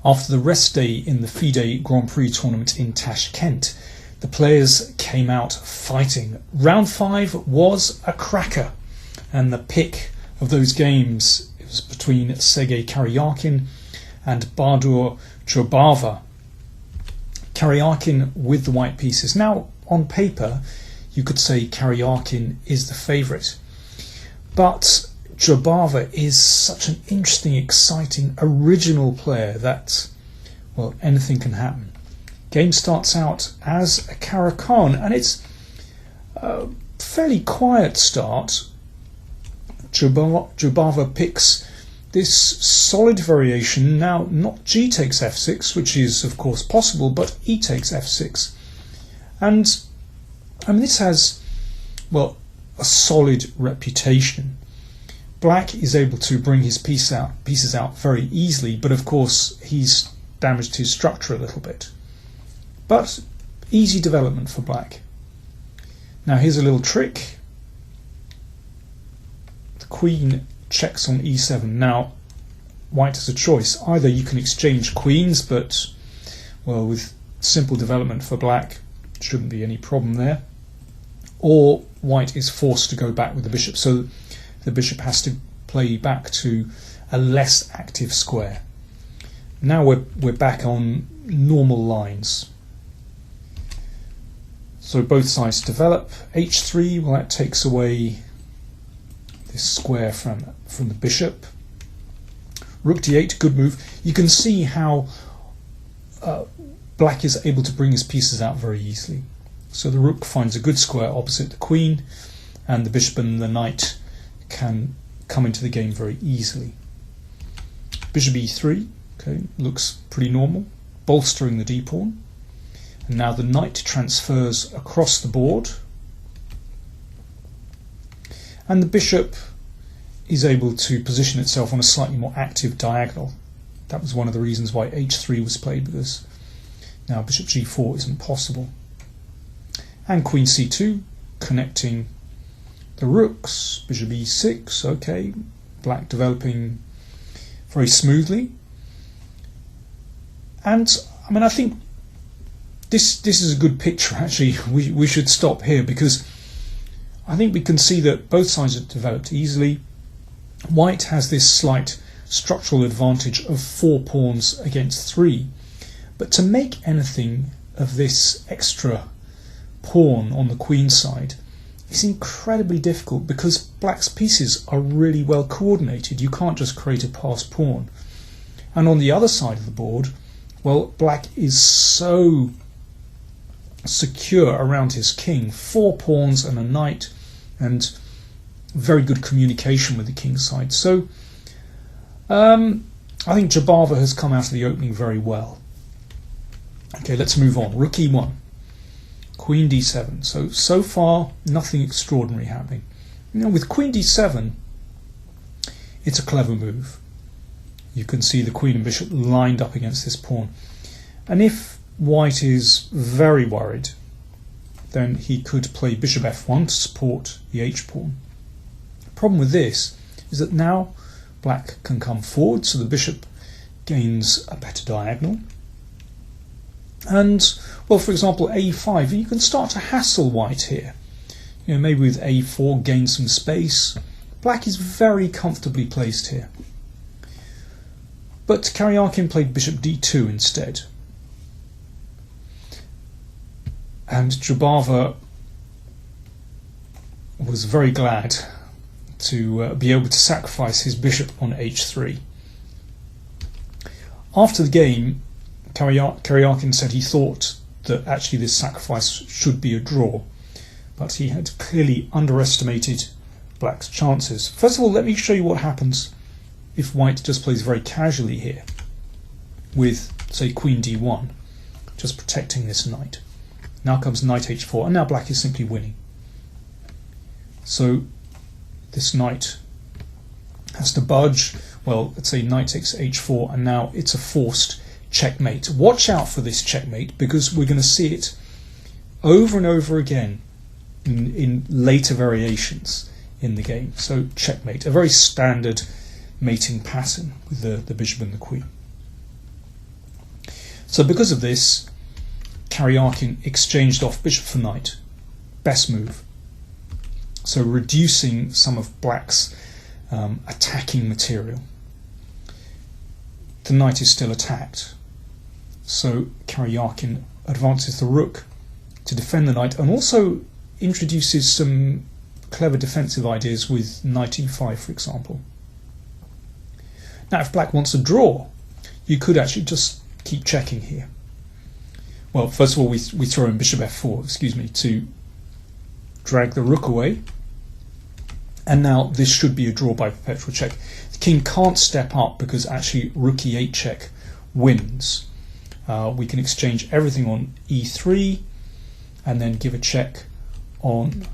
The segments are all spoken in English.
After the rest day in the FIDE Grand Prix tournament in Tashkent, the players came out fighting. Round 5 was a cracker, and the pick of those games, it was between Karjakin and Jobava. Karjakin with the white pieces. Now, on paper, you could say Karjakin is the favourite, but Jobava is such an interesting, exciting, original player that, well, anything can happen. Game starts out as a Karjakin, and it's a fairly quiet start. Jobava picks this solid variation. Now, not G takes F6, which is of course possible, but E takes F6. And I mean, this has, well, a solid reputation. Black is able to bring his pieces out very easily, but of course he's damaged his structure a little bit. But easy development for black. Now here's a little trick. The queen checks on e7. Now white has a choice. Either you can exchange queens, but, well, with simple development for black, shouldn't be any problem there. Or white is forced to go back with the bishop. So the bishop has to play back to a less active square. Now we're back on normal lines. So both sides develop. h3, well, that takes away this square from the bishop. Rook d8, good move. You can see how black is able to bring his pieces out very easily. So the rook finds a good square opposite the queen, and the bishop and the knight can come into the game very easily. Bishop e3, okay, looks pretty normal, bolstering the d-pawn. And now the knight transfers across the board, and the bishop is able to position itself on a slightly more active diagonal. That was one of the reasons why h3 was played, because now bishop g4 isn't possible. And queen c2, connecting the rooks. Bishop e6, okay, black developing very smoothly. And I mean, I think this is a good picture. Actually, we should stop here, because I think we can see that both sides have developed easily. White has this slight structural advantage of 4 pawns against 3, but to make anything of this extra pawn on the queen side is incredibly difficult, because black's pieces are really well coordinated. You can't just create a passed pawn. And on the other side of the board, well, black is so secure around his king, 4 pawns and a knight, and very good communication with the king side. So I think Jobava has come out of the opening very well. Okay, let's move on. Rook e1, queen d7. So far, nothing extraordinary happening. Now with queen d7, it's a clever move. You can see the queen and bishop lined up against this pawn. And if white is very worried, then he could play bishop f1 to support the h-pawn. The problem with this is that now black can come forward, so the bishop gains a better diagonal. And, well, for example, a5, you can start to hassle white here. You know, maybe with a4, gain some space. Black is very comfortably placed here. But Karjakin played bishop d2 instead. And Jobava was very glad to be able to sacrifice his bishop on h3. After the game, Karjakin said he thought that actually this sacrifice should be a draw, but he had clearly underestimated black's chances. First of all, let me show you what happens if white just plays very casually here with, say, queen d1, just protecting this knight. Now comes knight h4, and now black is simply winning. So this knight has to budge. Well, let's say knight takes h4, and now it's a forced checkmate. Watch out for this checkmate, because we're going to see it over and over again in later variations in the game. So checkmate, a very standard mating pattern with the bishop and the queen. So because of this, Karjakin exchanged off bishop for knight. Best move. So reducing some of black's attacking material. The knight is still attacked. So Karjakin advances the rook to defend the knight and also introduces some clever defensive ideas with knight e5, for example. Now if black wants a draw, you could actually just keep checking here. Well, first of all, we throw in bishop f4, to drag the rook away. And now this should be a draw by perpetual check. The king can't step up because actually rook e8 check wins. We can exchange everything on e3 and then give a check on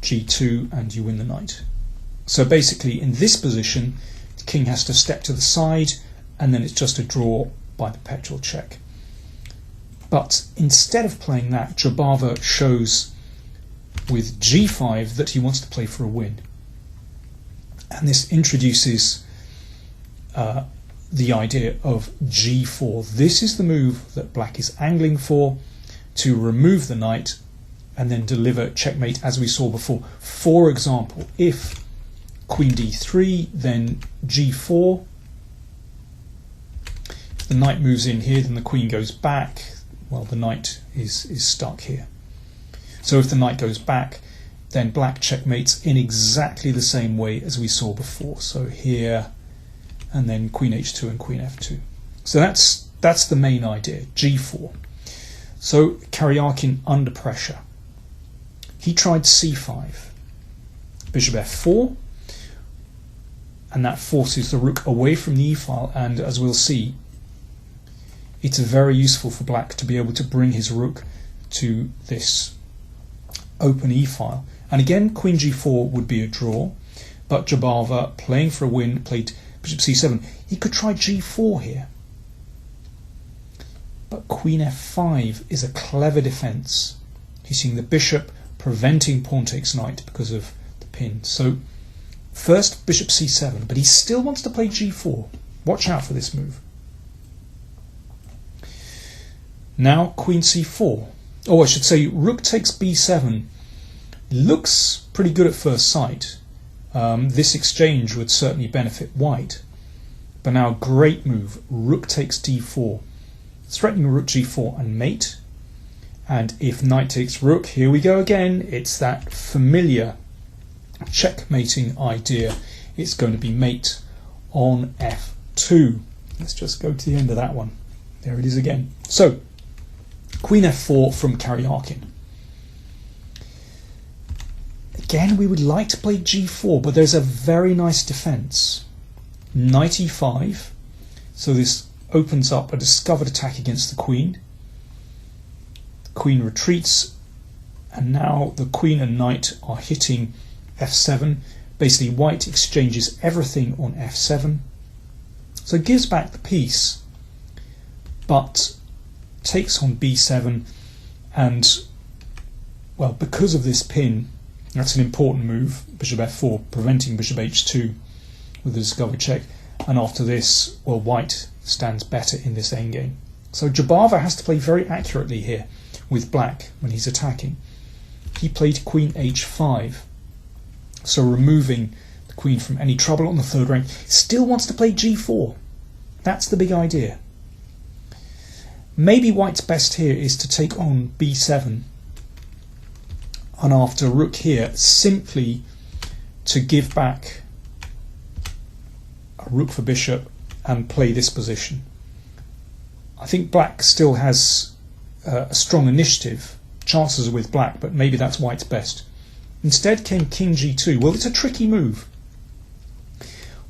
g2 and you win the knight. So basically in this position the king has to step to the side and then it's just a draw by perpetual check. But instead of playing that, Jobava shows with g5 that he wants to play for a win. And this introduces the idea of g4. This is the move that black is angling for, to remove the knight and then deliver checkmate as we saw before. For example, if queen d3, then g4. If the knight moves in here, then the queen goes back. Well, the knight is stuck here. So if the knight goes back, then black checkmates in exactly the same way as we saw before. So here, and then queen h2 and queen f2. So that's the main idea, g4. So Karjakin under pressure. He tried c5, bishop f4, and that forces the rook away from the e-file, and as we'll see, it's very useful for black to be able to bring his rook to this open e-file. And again, queen g4 would be a draw, but Jobava, playing for a win, played bishop c7. He could try g4 here. But queen f5 is a clever defense. He's seeing the bishop preventing pawn takes knight because of the pin. So first bishop c7, but he still wants to play g4. Watch out for this move. Now queen c4. Oh, I should say rook takes b7. Looks pretty good at first sight. This exchange would certainly benefit white. But now great move, rook takes d4. Threatening rook g4 and mate. And if knight takes rook, here we go again. It's that familiar checkmating idea. It's going to be mate on f2. Let's just go to the end of that one. There it is again. So, queen f4 from Karjakin. Again, we would like to play g4, but there's a very nice defense. Knight e5. So this opens up a discovered attack against the queen. The queen retreats, and now the queen and knight are hitting f7. Basically, white exchanges everything on f7. So it gives back the piece, but takes on b7, and, well, because of this pin, that's an important move, bishop f4, preventing bishop h2 with the discovered check. And after this, well, white stands better in this endgame. So Jobava has to play very accurately here with black when he's attacking. He played queen h5, so removing the queen from any trouble on the third rank. Still wants to play g4. That's the big idea. Maybe white's best here is to take on b7, and after rook here, simply to give back a rook for bishop and play this position. I think black still has a strong initiative. Chances are with black, but maybe that's white's best. Instead came king g2. Well, it's a tricky move.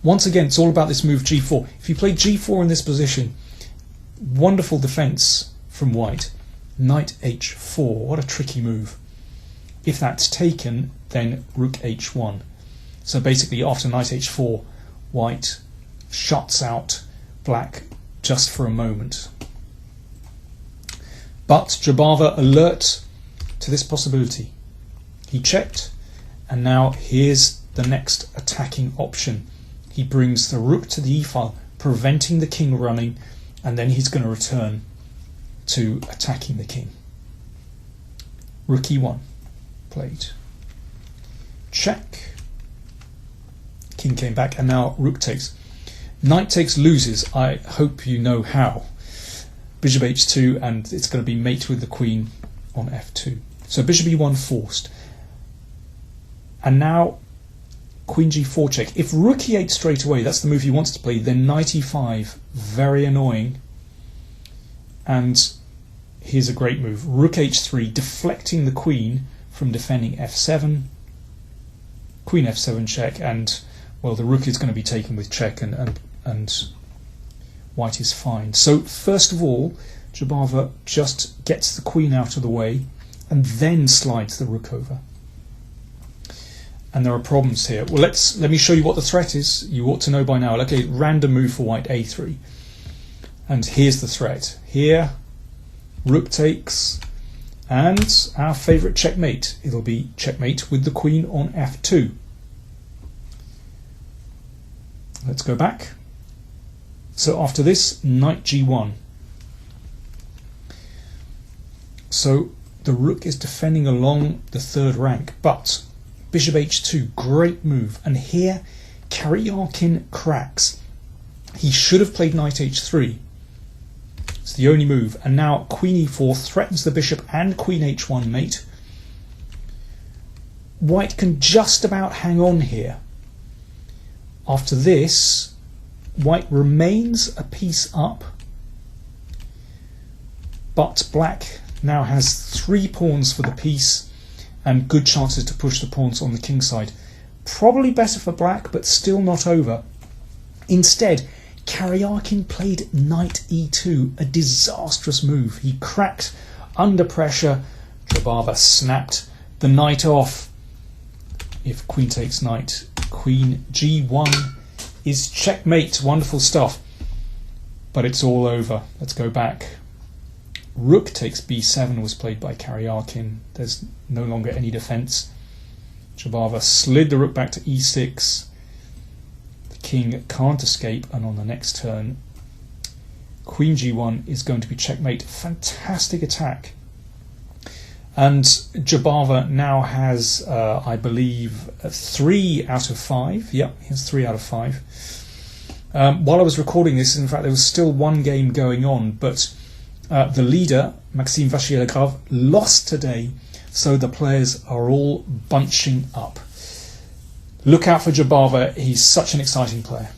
Once again, it's all about this move g4. If you play g4 in this position, wonderful defense from white. Knight h4, what a tricky move. If that's taken, then rook h1. So basically after knight h4, white shuts out black just for a moment. But Jobava alert to this possibility. He checked, and now here's the next attacking option. He brings the rook to the e-file, preventing the king running, and then he's going to return to attacking the king. Rook e1 played. Check. King came back, and now rook takes. Knight takes loses. I hope you know how. Bishop h2, and it's going to be mate with the queen on f2. So bishop e1 forced. And now queen g4 check. If rook e8 straight away, that's the move he wants to play, then knight e5, very annoying. And here's a great move. Rook h3, deflecting the queen from defending f7. Queen f7 check, and well, the rook is going to be taken with check, and white is fine. So first of all, Jobava just gets the queen out of the way and then slides the rook over. And there are problems here. Well, let me show you what the threat is. You ought to know by now. Okay, random move for white, a3. And here's the threat. Here, rook takes, and our favourite checkmate. It'll be checkmate with the queen on f2. Let's go back. So after this, knight g1. So the rook is defending along the third rank, but bishop h2, great move. And here, Karjakin cracks. He should have played knight h3. It's the only move. And now queen e4 threatens the bishop and queen h1 mate. White can just about hang on here. After this, white remains a piece up, but black now has 3 pawns for the piece and good chances to push the pawns on the king side. Probably better for black, but still not over. Instead, Karjakin played knight e2, a disastrous move. He cracked under pressure. Jobava snapped the knight off. If queen takes knight, queen g1 is checkmate. Wonderful stuff. But it's all over. Let's go back. Rook takes b7 was played by Karjakin. There's no longer any defense. Jobava slid the rook back to e6. The king can't escape, and on the next turn, queen g1 is going to be checkmate. Fantastic attack. And Jobava now has, I believe, 3 out of 5. Yep, he has 3 out of 5. While I was recording this, in fact, there was still one game going on, but the leader, Maxime Vachier-Lagrave, lost today, so the players are all bunching up. Look out for Jobava. He's such an exciting player.